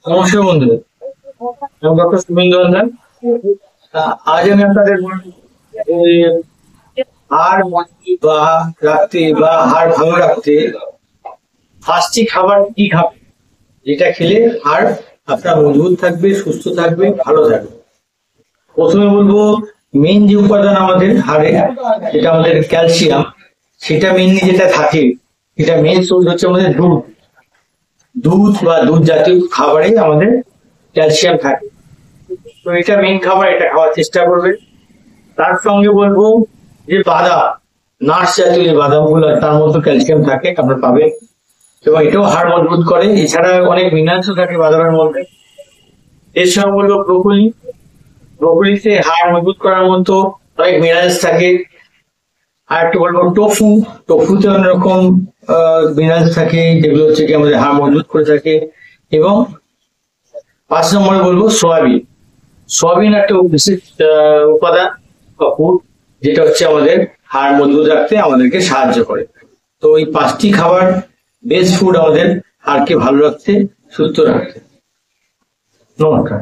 নমস্কার বন্ধুরা, আমি ডক্টর শুভেন্দু হালদার। আজ আমি আপনাদের হাড় মজবুত বা রাখতে বা হাড় ভালো রাখতে ফাস্টি খাবার কি খাবে, যেটা খেলে হাড় আপনার মজবুত থাকবে, সুস্থ থাকবে, ভালো থাকবে। প্রথমে বলবো মেন যে উপাদান আমাদের হাড়ে, যেটা আমাদের ক্যালসিয়াম, সেটা মেনলি যেটা থাকে, সেটা মেন সোর্স হচ্ছে আমাদের দুধ বা দুধ জাতীয় খাবারে আমাদের ক্যালসিয়াম থাকে। তো এটা মেন খাবার, এটা খাওয়ার চেষ্টা করবেন। তার সঙ্গে বলবো যে বাদাম, নাটস জাতীয় যে বাদামগুলো, তার মধ্যে ক্যালসিয়াম থাকে, আপনারা পাবেন, এবং এটাও হাড় মজবুত করে। এছাড়া অনেক মিনারেলসও থাকে বাদামের মধ্যে। এর সঙ্গে বলবো ব্রোকলিতে হাড় মজবুত করার মতো অনেক মিনারেলস থাকে। আর একটু বলবো টফুতে অনেক রকম মিনারেলস থাকে, যেগুলো হচ্ছে কি আমাদের হাড় মজবুত করে থাকে। এবং 5 নম্বরে বলবো সোয়াবিন একটা বিশেষ উপাদান বা ফুড, যেটা হচ্ছে আমাদের হাড় মজবুত রাখতে আমাদেরকে সাহায্য করে। তো এই 5টি খাবার বেস্ট ফুড আমাদের হাড়কে ভালো রাখতে, সুস্থ রাখতে। নমস্কার।